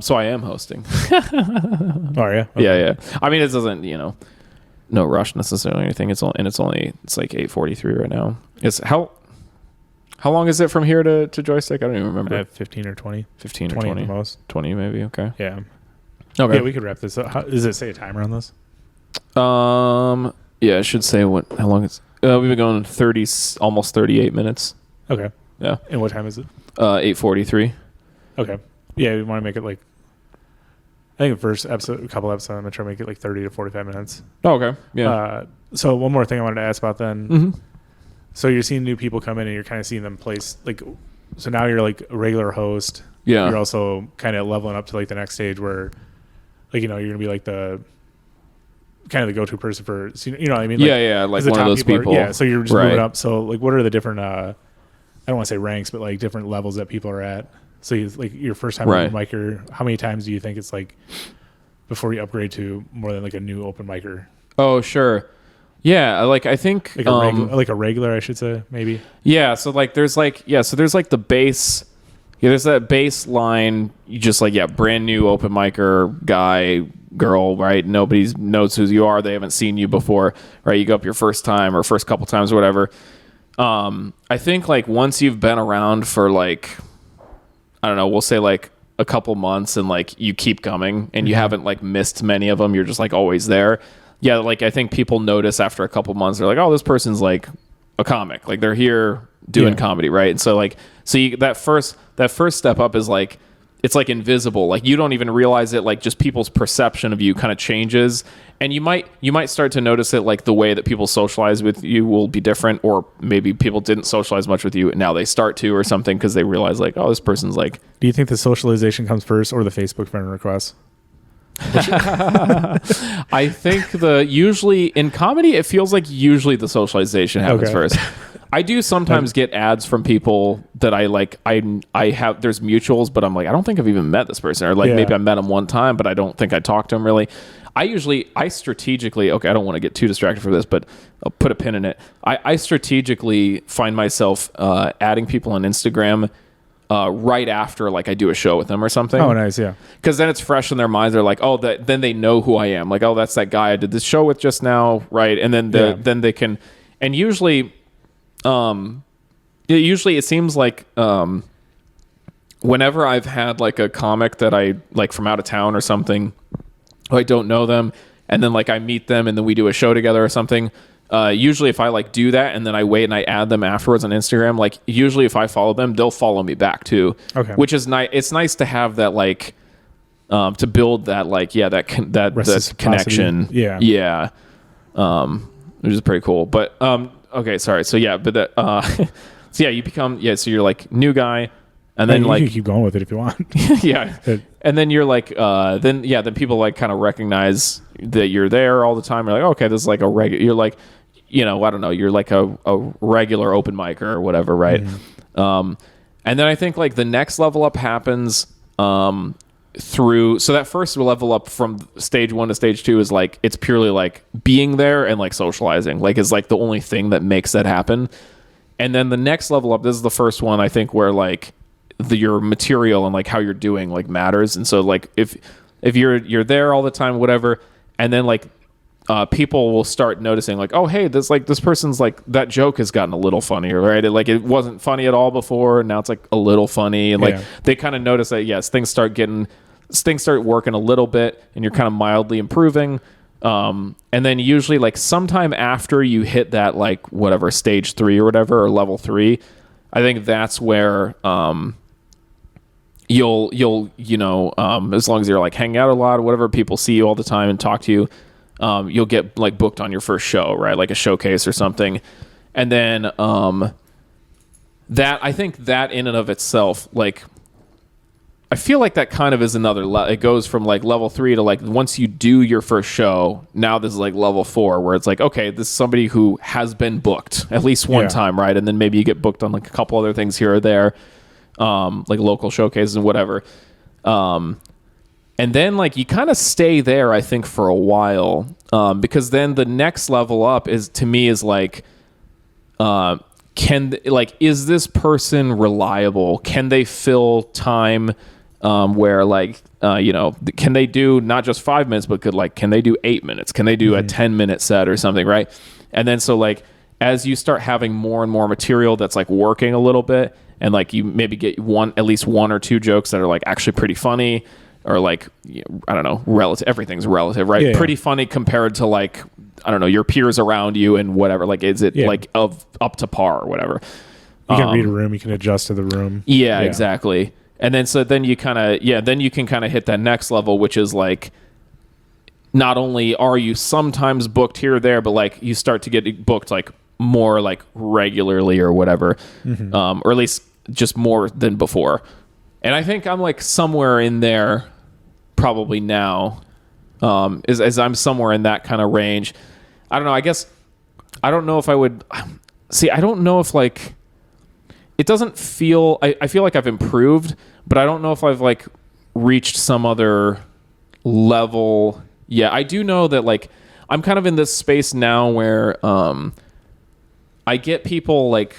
So I am hosting. Oh, yeah? Okay. Yeah. I mean, it doesn't, no rush necessarily or anything. It's like 8:43 right now. It's how long is it from here to Joystick? I don't even remember. 15 or 20. 15 or 20 at the most. 20 maybe. Okay. Yeah. Okay. Yeah, we could wrap this up. Does it say a timer on this? Yeah, it should say how long it's. We've been going 30, almost 38 minutes. Okay. Yeah. And what time is it? 8:43. Okay. Yeah, we want to make it like. I think the first episode, a couple episodes, I'm gonna try to make it like 30 to 45 minutes. Oh, okay. Yeah. So one more thing I wanted to ask about then. Mm-hmm. So you're seeing new people come in, and you're kind of seeing them place like. So now you're like a regular host. Yeah. You're also kind of leveling up to like the next stage where, like you're gonna be like the kind of the go-to person for, you know what I mean? Like, like one of those people. So you're just moving up. So like, what are the different, I don't want to say ranks, but like different levels that people are at? So like your first time open micer, how many times do you think it's like before you upgrade to more than like a new open micer? Oh, sure. Yeah, like I think like a regular, I should say, maybe. Yeah, so like there's like the base. Yeah, there's that baseline. You just like brand new open micer guy, girl, right? Nobody knows who you are. They haven't seen you before, right? You go up your first time or first couple times or whatever. I think like once you've been around for like, I don't know, we'll say like a couple months and like you keep coming and you haven't like missed many of them. You're just like always there. Yeah, like I think people notice after a couple months, they're like, oh, this person's like a comic. Like they're here doing comedy, right? And so like, that first step up is like, it's like invisible. Like you don't even realize it. Like just people's perception of you kind of changes, and you might start to notice it. Like the way that people socialize with you will be different, or maybe people didn't socialize much with you and now they start to, or something, because they realize like, oh, this person's like. Do you think the socialization comes first or the Facebook friend request? I think usually in comedy it feels like usually the socialization happens first. I do sometimes get ads from people that I like. I have, there's mutuals, but I'm like, I don't think I've even met this person, or like maybe I met him one time, but I don't think I talked to him really. I strategically, okay, I don't want to get too distracted from this, but I'll put a pin in it. I strategically find myself adding people on Instagram right after like I do a show with them or something. Oh, nice, yeah. Because then it's fresh in their minds. They're like, oh, then they know who I am. Like, oh, that's that guy I did this show with just now, right? And then then they can, and usually it seems like whenever I've had like a comic that I like from out of town or something, I don't know them, and then like I meet them and then we do a show together or something. Usually if I like do that and then I wait and I add them afterwards on Instagram, like usually if I follow them, they'll follow me back too. Okay. Which is nice. It's nice to have that, like, to build that, like, that connection. Yeah. Yeah. Which is pretty cool. But, okay, sorry. So yeah, but that, so yeah, you become, so you're like new guy. And then like, you can keep going with it if you want. Yeah. And then you're like, then people like kind of recognize that you're there all the time. You're like, okay, this is like a regular, you're like, I don't know, you're like a regular open micer or whatever. Right. Mm-hmm. And then I think like the next level up happens, through, so that first level up from stage 1 to stage 2 is like, it's purely like being there and like socializing, like is like the only thing that makes that happen. And then the next level up, this is the first one I think where like, your material and like how you're doing like matters. And so like if you're there all the time, whatever, and then like people will start noticing like, oh hey, this person's like, that joke has gotten a little funnier, right? It wasn't funny at all before, and now it's like a little funny, and like they kind of notice that things start working a little bit and you're kind of mildly improving. And then usually like sometime after you hit that like whatever stage 3 or whatever, or level 3, I think that's where you'll as long as you're like hanging out a lot or whatever, people see you all the time and talk to you, you'll get like booked on your first show, right? Like a showcase or something. And then that, I think that in and of itself, like I feel like that kind of is another it goes from like level 3 to like once you do your first show, now this is like level 4 where it's like, okay, this is somebody who has been booked at least one time, right? And then maybe you get booked on like a couple other things here or there, like local showcases and whatever. And then like you kind of stay there, I think, for a while, because then the next level up is, to me, is like, is this person reliable? Can they fill time where like, can they do not just 5 minutes, but can they do 8 minutes? Can they do a 10-minute set or something, right? And then so like, as you start having more and more material that's like working a little bit, and like you maybe get at least one or two jokes that are like actually pretty funny, or like, I don't know, relative, everything's relative, right? Yeah, pretty funny compared to like, I don't know, your peers around you and whatever. Like, is it like up to par or whatever? You can read a room, you can adjust to the room. Yeah, exactly. And then then you kind of, then you can kind of hit that next level, which is like, not only are you sometimes booked here or there, but like you start to get booked like more like regularly or whatever, or at least just more than before. And I think I'm like somewhere in there probably now. As I'm somewhere in that kind of range. I don't know. I guess I don't know if I would see. I don't know if like it doesn't feel. I feel like I've improved, but I don't know if I've like reached some other level. Yeah, I do know that like I'm kind of in this space now where I get people like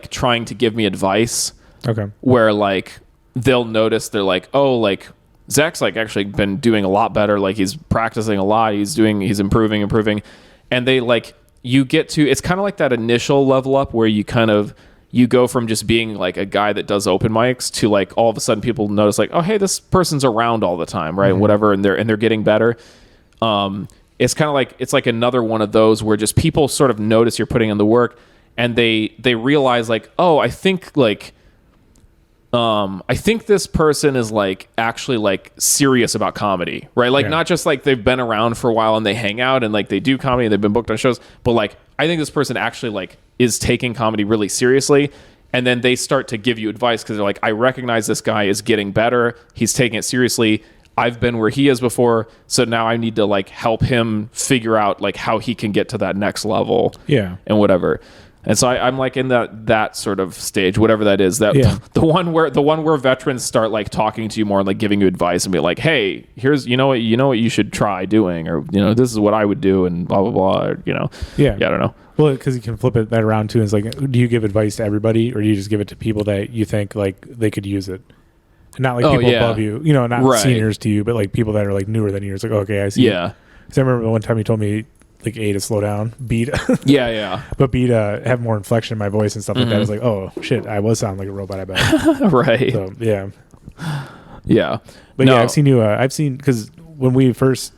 trying to give me advice. Okay. Where like they'll notice they're like, oh, like Zach's like actually been doing a lot better. Like he's practicing a lot. He's improving. And they like, you get to, it's kind of like that initial level up where you go from just being like a guy that does open mics to like all of a sudden people notice like, oh, hey, this person's around all the time. Right. Mm-hmm. Whatever. And they're getting better. It's kind of like, it's like another one of those where just people sort of notice you're putting in the work and they realize like, oh, I think this person is like actually like serious about comedy, right? Like not just like they've been around for a while and they hang out and like they do comedy and they've been booked on shows, but like I think this person actually like is taking comedy really seriously. And then they start to give you advice because they're like, I recognize this guy is getting better. He's taking it seriously. I've been where he is before, so now I need to like help him figure out like how he can get to that next level. Yeah, and whatever. And so I'm like in that sort of stage, whatever that is. The one where veterans start like talking to you more, and like giving you advice, and be like, "Hey, here's you know what you should try doing, or this is what I would do," and blah blah blah. Or, I don't know. Well, because you can flip it that around too. It's like, do you give advice to everybody, or do you just give it to people that you think like they could use it? Not like people above you, not seniors to you, but like people that are like newer than you. It's like, okay, I see. Yeah. Because I remember the one time you told me like A, to slow down, B, but B, to have more inflection in my voice and stuff like that. I was like, oh shit, I was sounding like a robot, I bet. Right. So yeah. But I've seen you. I've seen, because when we first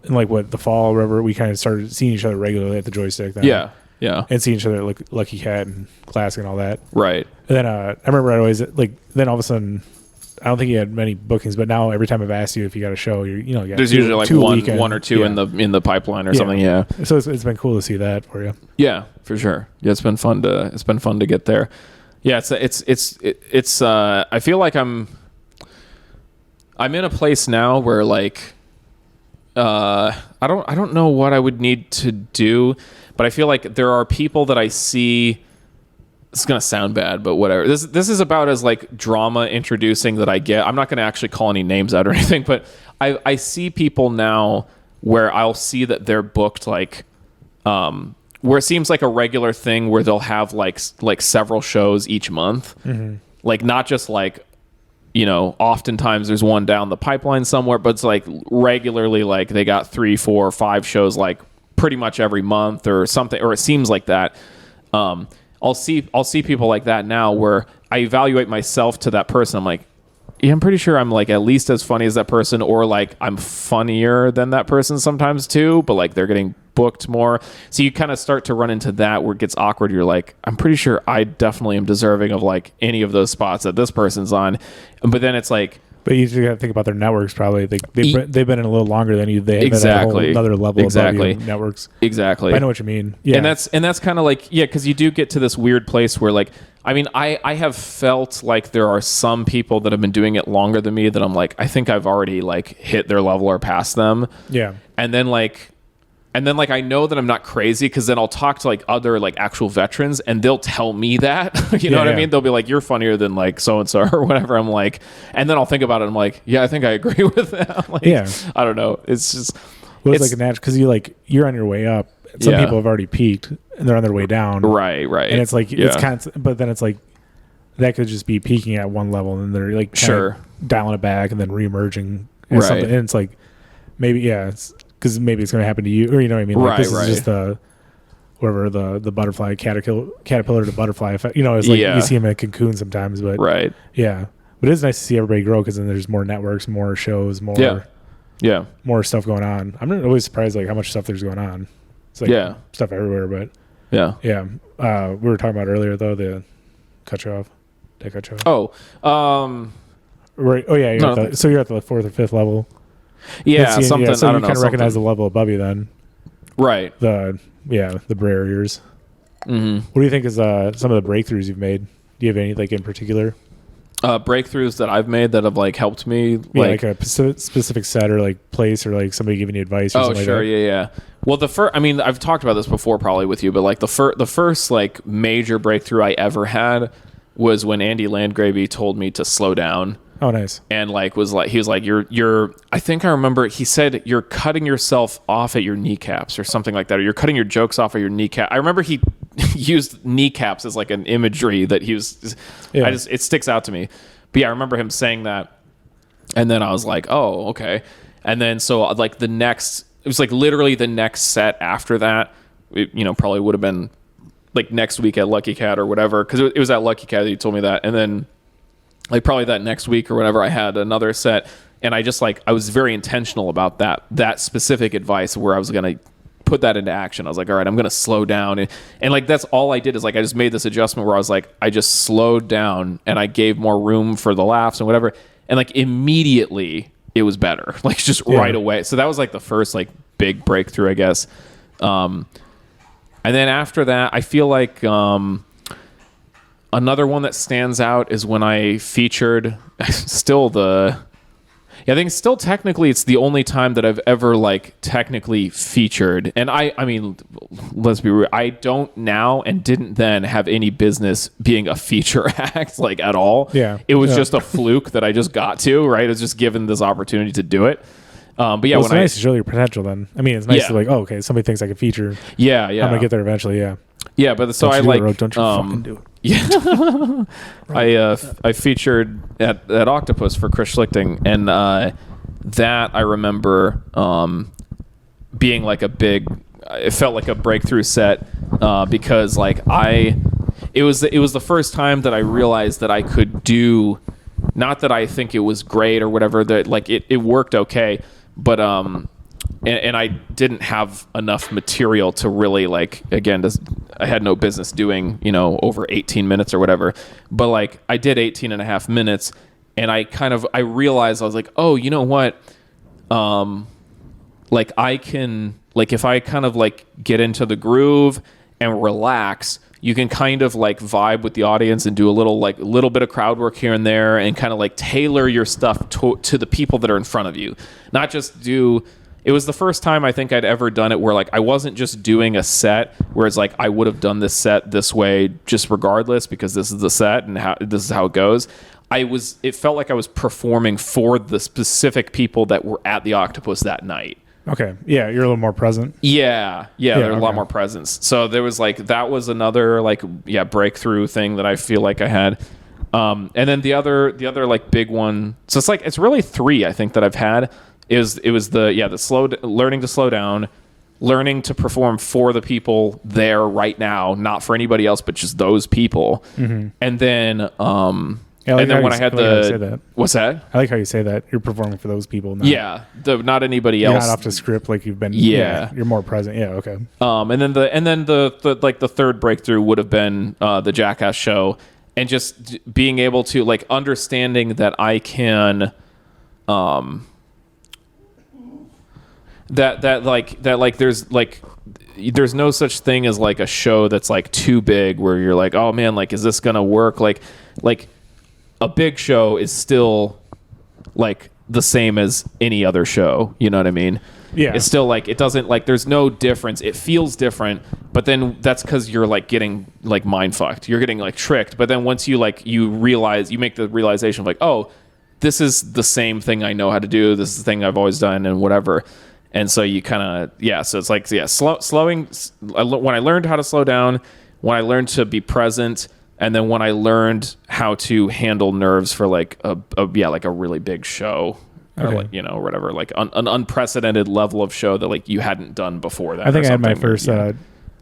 in like the fall or whatever, we kind of started seeing each other regularly at the Joystick. Then. Yeah. And seeing each other like Lucky Cat and Classic and all that. Right. And then I remember I always like, then all of a sudden, I don't think you had many bookings, but now every time I've asked you if you got a show, you got there's usually like one or two in the pipeline or something. Yeah. So it's been cool to see that for you. Yeah, for sure. Yeah, it's been fun to get there. Yeah, it's I feel like I'm in a place now where like I don't know what I would need to do, but I feel like there are people that I see. It's gonna sound bad, but whatever. This is about as like drama introducing that I get. I'm not gonna actually call any names out or anything, but I see people now where I'll see that they're booked like where it seems like a regular thing where they'll have like several shows each month. Mm-hmm. Like not just like oftentimes there's one down the pipeline somewhere, but it's like regularly like they got 3, 4, 5 shows like pretty much every month or something, or it seems like that. I'll see people like that now where I evaluate myself to that person. I'm like, yeah, I'm pretty sure I'm like at least as funny as that person, or like I'm funnier than that person sometimes too, but like they're getting booked more. So you kind of start to run into that where it gets awkward. You're like, I'm pretty sure I definitely am deserving of like any of those spots that this person's on. But then it's like, but you got to think about their networks. Probably they've been in a little longer than you. They have been at a whole another level above you, networks. Exactly. But I know what you mean. Yeah, and that's kind of like because you do get to this weird place where like I mean I have felt like there are some people that have been doing it longer than me that I'm like I think I've already like hit their level or past them. Yeah, and then I know that I'm not crazy because then I'll talk to like other like actual veterans and they'll tell me that. You know what I mean? They'll be like, you're funnier than like so-and-so or whatever. I'm like, and then I'll think about it. I'm like, yeah, I think I agree with that. Like, I don't know. It's just. Well, it's like a natural because you're on your way up. Some people have already peaked and they're on their way down. Right. And it's like, it's kind of, but then it's like, that could just be peaking at one level and they're like dialing it back and then reemerging. And something. And it's like, maybe, it's, because maybe it's going to happen to you, or you know what I mean? Like this is just the butterfly caterpillar to butterfly effect. It's like you see them in a cocoon sometimes, but but it's nice to see everybody grow because then there's more networks, more shows, more stuff going on. I'm not always surprised like how much stuff there's going on. It's like stuff everywhere, but we were talking about earlier though the cut you off. Did I cut you off? Right. Oh yeah. So you're at the 4th or 5th level. Yeah, something. So I you don't know. Kind of recognize the level above you then, right? The barriers. Mm-hmm. What do you think is some of the breakthroughs you've made? Do you have any like in particular? breakthroughs that I've made that have like helped me, like a specific set or like place or like somebody giving you advice or something sure, like that. yeah. Well, I mean, I've talked about this before probably with you, but like the first like major breakthrough I ever had was when Andy Landgravy told me to slow down. Oh, nice. And like he was like you're I think I remember he said you're cutting yourself off at your kneecaps or something like that, or you're cutting your jokes off at your kneecap. I remember he used kneecaps as like an imagery that he was it sticks out to me. But yeah, I remember him saying that, and then I was like, oh, okay. And then so like it was like literally the next set after that, probably would have been like next week at Lucky Cat or whatever, because it was at Lucky Cat that he told me that. And then like probably that next week or whatever, I had another set, and I just like I was very intentional about that specific advice where I was gonna put that into action. I was like, all right, I'm gonna slow down, and like that's all I did is like I just made this adjustment where I was like I just slowed down and I gave more room for the laughs and whatever, and like immediately it was better, like just right away. So that was like the first like big breakthrough, I guess. And then after that, I feel like another one that stands out is when I featured I think still technically it's the only time that I've ever like technically featured. And I mean, let's be real, I don't now and didn't then have any business being a feature act like at all. Yeah. It was just a fluke that I just got to, right? I was just given this opportunity to do it. But yeah, it's nice to show your potential then. I mean, it's nice to like, oh, okay, somebody thinks I can feature. Yeah. I'm gonna get there eventually, yeah. Yeah, but so I like don't you fucking do it. Yeah. I featured at Octopus for Chris Schlichting, and that I remember being like it felt like a breakthrough set because like it was the first time that I realized that I could do, not that I think it was great or whatever, that like it worked okay, but and I didn't have enough material to really like, again, I had no business doing, over 18 minutes or whatever, but like I did 18 and a half minutes, and I realized I was like, oh, you know what? Like I can, like if I kind of like get into the groove and relax, you can kind of like vibe with the audience and do a little bit of crowd work here and there, and kind of like tailor your stuff to the people that are in front of you. Not just it was the first time I think I'd ever done it where like I wasn't just doing a set, whereas like I would have done this set this way just regardless because this is the set and this is how it goes. It felt like I was performing for the specific people that were at the Octopus that night. Okay. Yeah, you're a little more present. Yeah, there was a lot more presence. So there was like, that was another like, breakthrough thing that I feel like I had. And then the other like big one, so it's like, it's really three I think that I've had. It was the learning to slow down, learning to perform for the people there right now, not for anybody else, but just those people. Mm-hmm. And then, and then when I had what's that? I like how you say that you're performing for those people. Not anybody else. You're not off the script like you've been. Yeah, you're more present. Yeah, okay. And then the third breakthrough would have been the Jackass show, and just being able to like understanding that I can, there's no such thing as like a show that's like too big where you're like, oh man, like is this gonna work? Like a big show is still like the same as any other show, you know what I mean? Yeah. It's still like, it doesn't like, there's no difference. It feels different, but then that's because you're like getting like mind fucked. You're getting like tricked. But then once you like, you make the realization of like, oh, this is the same thing I know how to do. This is the thing I've always done and whatever. And so you kind of, so it's like, slowing. When I learned how to slow down, when I learned to be present, and then when I learned how to handle nerves for like a really big show, or like, or whatever, like an unprecedented level of show that like you hadn't done before that. I think I had my first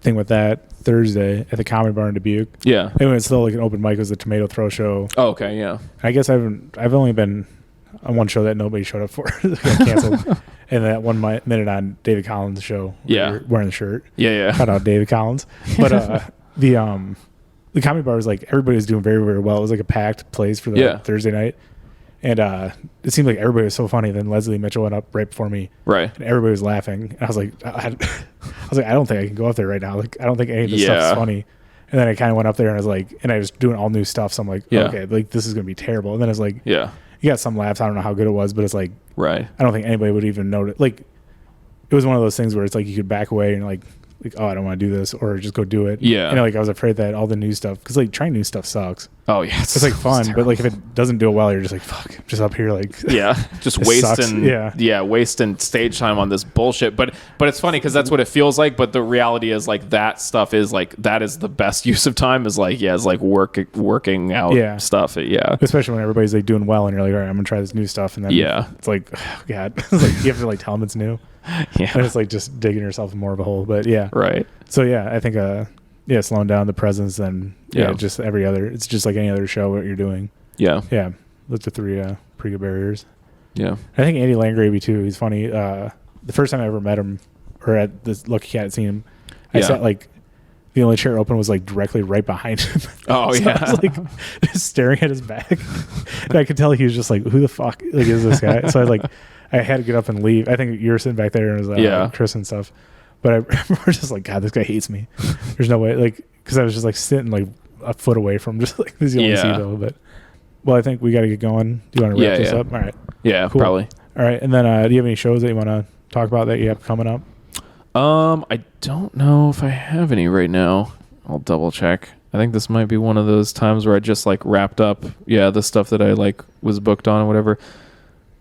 thing with that Thursday at the Comedy Bar in Dubuque. Yeah. And it's still like an open mic. It was the Tomato Throw show. Oh, okay. Yeah. I guess I've only been on one show that nobody showed up for. Canceled. And that 1 minute on David Collins' show. Yeah. Wearing the shirt. Yeah. Shout out David Collins. But the Comedy Bar was like, everybody was doing very, very well. It was like a packed place for the Thursday night. And it seemed like everybody was so funny. Then Leslie Mitchell went up right before me. Right. And everybody was laughing. And I was like, I don't think I can go up there right now. Like, I don't think any of this stuff is funny. And then I kind of went up there and I was like, and I was doing all new stuff. So I'm like, Yeah. okay, like this is going to be terrible. And then it's like, Yeah. you got some laughs. I don't know how good it was, but it's like, Right. I don't think anybody would even notice. Like, it was one of those things where it's like you could back away and like, oh, I don't want to do this, or just go do it. Yeah. And like I was afraid that all the new stuff, because like trying new stuff sucks. Oh yeah, It's like fun, but like if it doesn't do it well, you're just like, fuck, I'm just up here like just wasting wasting stage time on this bullshit. But it's funny because that's what it feels like. But the reality is like that stuff is like that is the best use of time is like is like working out stuff. Especially when everybody's like doing well and you're like, all right, I'm gonna try this new stuff, and then it's like, oh, God, it's like you have to like tell them it's new. Yeah, and it's like just digging yourself in more of a hole. But right. So I think slowing down the presence and just every other. It's just like any other show what you're doing. Yeah. Those are three pretty good barriers. Yeah, I think Andy Langravy too. He's funny. The first time I ever met him, or at this Lucky Cat seen him, I sat like the only chair open was like directly right behind him. Oh so I was like just staring at his back, and I could tell he was just like, who the fuck like is this guy? So I was like, I had to get up and leave. I think you were sitting back there and it was Chris and stuff. But I remember just like, God, this guy hates me. There's no way, like, because I was just like sitting like a foot away from just like this is the only seat though. But I think we got to get going. Do you want to wrap this up? All right. Yeah, cool. Probably. All right, and then do you have any shows that you want to talk about that you have coming up? I don't know if I have any right now. I'll double check. I think this might be one of those times where I just like wrapped up the stuff that I like was booked on or whatever.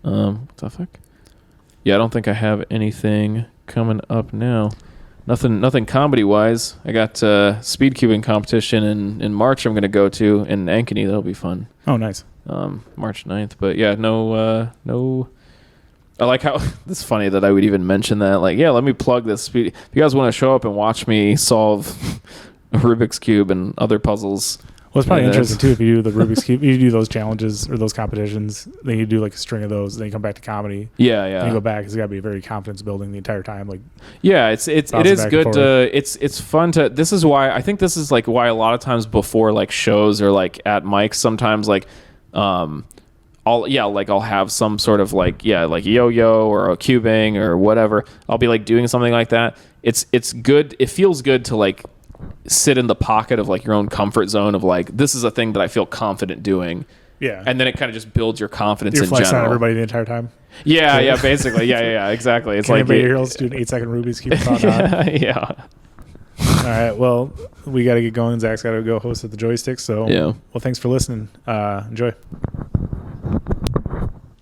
What the fuck? Yeah, I don't think I have anything coming up now. Nothing comedy wise. I got speed cubing competition in March I'm gonna go to in Ankeny. That'll be fun. Oh, nice. March 9th. But no. I like how it's funny that I would even mention that. Like, let me plug this speed. If you guys want to show up and watch me solve a Rubik's Cube and other puzzles. Well, it's probably interesting too if you do the Rubik's Cube. You do those challenges or those competitions, then you do like a string of those, then you come back to comedy. Yeah. And you go back. It's got to be very confidence building the entire time. Like, it is good to. It's fun to. This is why I think this is like why a lot of times before like shows or like at mics, sometimes like, I'll have some sort of like yo-yo or a cubing or whatever. I'll be like doing something like that. It's good. It feels good to like sit in the pocket of like your own comfort zone of like, this is a thing that I feel confident doing. Yeah. And then it kind of just builds your confidence You're in general. on everybody the entire time. Yeah, basically. Yeah, exactly. It's Can like anybody here else do an 8-second Rubik's Cube? Yeah. All right. Well, we got to get going. Zach's got to go host at the Joystick. So, well, thanks for listening. Enjoy.